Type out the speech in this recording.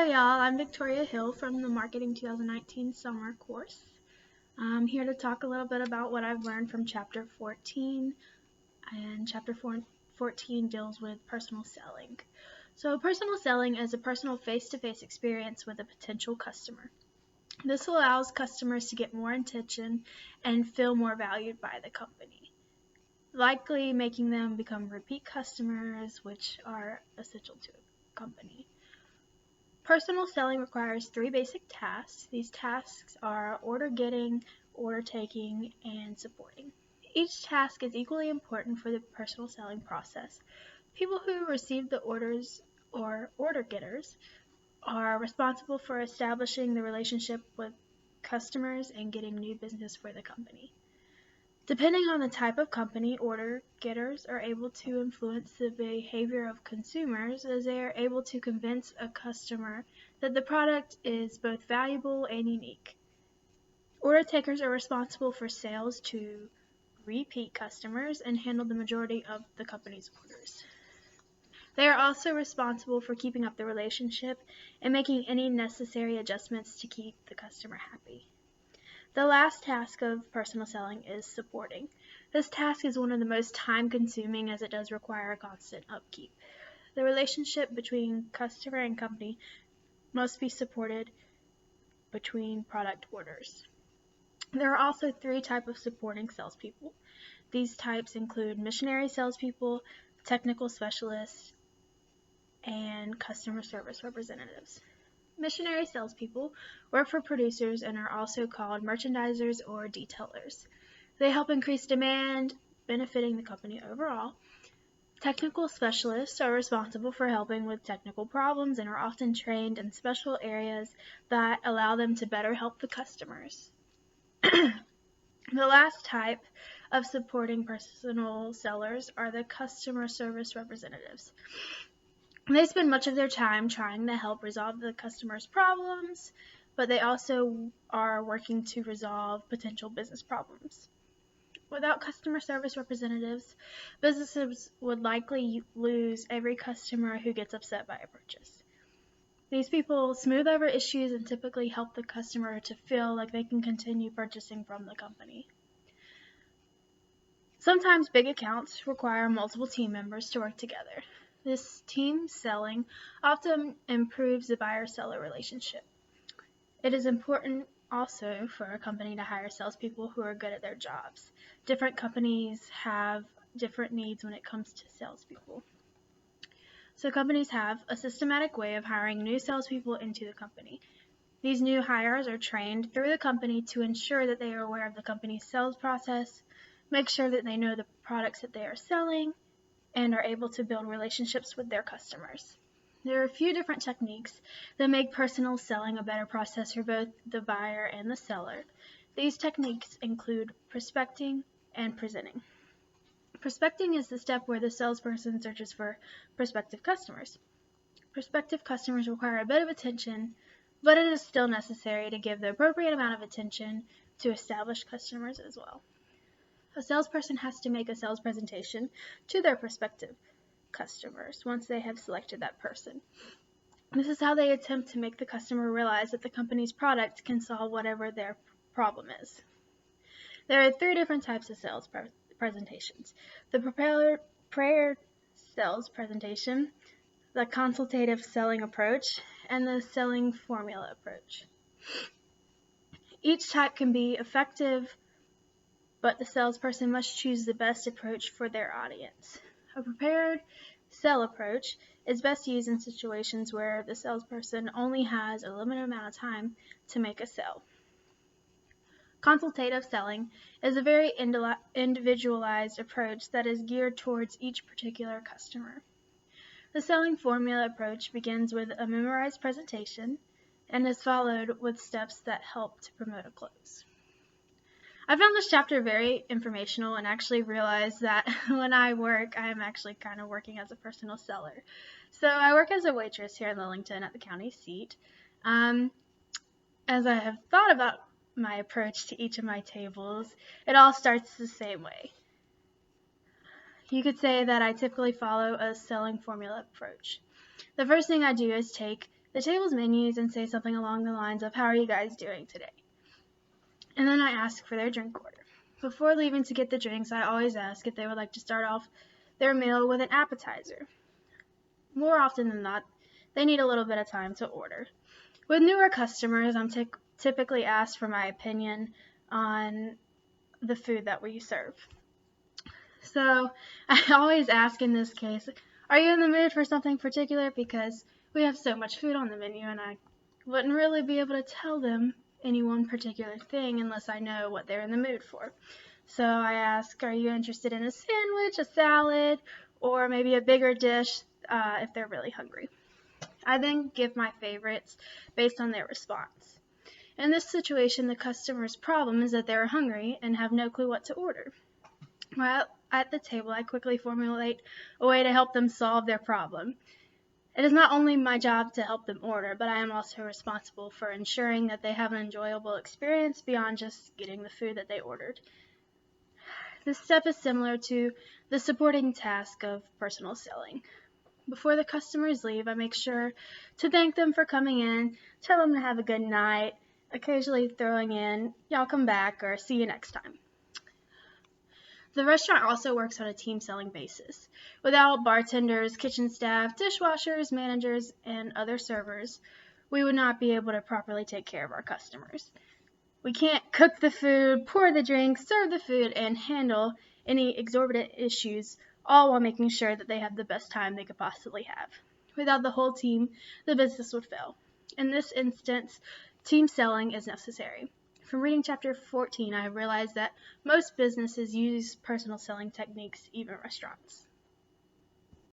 Hello y'all, I'm Victoria Hill from the Marketing 2019 summer course. I'm here to talk a little bit about what I've learned from Chapter 14, and Chapter 14 deals with personal selling. So personal selling is a personal face-to-face experience with a potential customer. This allows customers to get more attention and feel more valued by the company, likely making them become repeat customers, which are essential to a company. Personal selling requires 3 basic tasks. These tasks are order getting, order taking, and supporting. Each task is equally important for the personal selling process. People who receive the orders or order getters are responsible for establishing the relationship with customers and getting new business for the company. Depending on the type of company, order getters are able to influence the behavior of consumers, as they are able to convince a customer that the product is both valuable and unique. Order takers are responsible for sales to repeat customers and handle the majority of the company's orders. They are also responsible for keeping up the relationship and making any necessary adjustments to keep the customer happy. The last task of personal selling is supporting. This task is one of the most time-consuming, as it does require a constant upkeep. The relationship between customer and company must be supported between product orders. There are also 3 types of supporting salespeople. These types include missionary salespeople, technical specialists, and customer service representatives. Missionary salespeople work for producers and are also called merchandisers or detailers. They help increase demand, benefiting the company overall. Technical specialists are responsible for helping with technical problems and are often trained in special areas that allow them to better help the customers. The last type of supporting personal sellers are the customer service representatives. They spend much of their time trying to help resolve the customer's problems, but they also are working to resolve potential business problems. Without customer service representatives, businesses would likely lose every customer who gets upset by a purchase. These people smooth over issues and typically help the customer to feel like they can continue purchasing from the company. Sometimes big accounts require multiple team members to work together. This team selling often improves the buyer-seller relationship. It is important also for a company to hire salespeople who are good at their jobs. Different companies have different needs when it comes to salespeople. So companies have a systematic way of hiring new salespeople into the company. These new hires are trained through the company to ensure that they are aware of the company's sales process, make sure that they know the products that they are selling, and are able to build relationships with their customers. There are a few different techniques that make personal selling a better process for both the buyer and the seller. These techniques include prospecting and presenting. Prospecting is the step where the salesperson searches for prospective customers. Prospective customers require a bit of attention, but it is still necessary to give the appropriate amount of attention to established customers as well. A salesperson has to make a sales presentation to their prospective customers once they have selected that person. This is how they attempt to make the customer realize that the company's product can solve whatever their problem is. There are 3 different types of sales presentations: the prepared sales presentation, the consultative selling approach, and the selling formula approach. Each type can be effective, but the salesperson must choose the best approach for their audience. A prepared sell approach is best used in situations where the salesperson only has a limited amount of time to make a sale. Consultative selling is a very individualized approach that is geared towards each particular customer. The selling formula approach begins with a memorized presentation and is followed with steps that help to promote a close. I found this chapter very informational and actually realized that when I work, I am actually kind of working as a personal seller. So I work as a waitress here in Lillington at the county seat. As I have thought about my approach to each of my tables, it all starts the same way. You could say that I typically follow a selling formula approach. The first thing I do is take the table's menus and say something along the lines of, "How are you guys doing today?" And then I ask for their drink order. Before leaving to get the drinks, I always ask if they would like to start off their meal with an appetizer. More often than not, they need a little bit of time to order. With newer customers, I'm typically asked for my opinion on the food that we serve. So I always ask in this case, "Are you in the mood for something particular?" Because we have so much food on the menu and I wouldn't really be able to tell them any one particular thing unless I know what they're in the mood for. So I ask, "Are you interested in a sandwich, a salad, or maybe a bigger dish if they're really hungry?" I then give my favorites based on their response. In this situation, the customer's problem is that they're hungry and have no clue what to order. While at the table, I quickly formulate a way to help them solve their problem. It is not only my job to help them order, but I am also responsible for ensuring that they have an enjoyable experience beyond just getting the food that they ordered. This step is similar to the supporting task of personal selling. Before the customers leave, I make sure to thank them for coming in, tell them to have a good night, occasionally throwing in, "Y'all come back," or "See you next time." The restaurant also works on a team selling basis. Without bartenders, kitchen staff, dishwashers, managers, and other servers, we would not be able to properly take care of our customers. We can't cook the food, pour the drinks, serve the food, and handle any exorbitant issues, all while making sure that they have the best time they could possibly have. Without the whole team, the business would fail. In this instance, team selling is necessary. From reading chapter 14, I have realized that most businesses use personal selling techniques, even restaurants.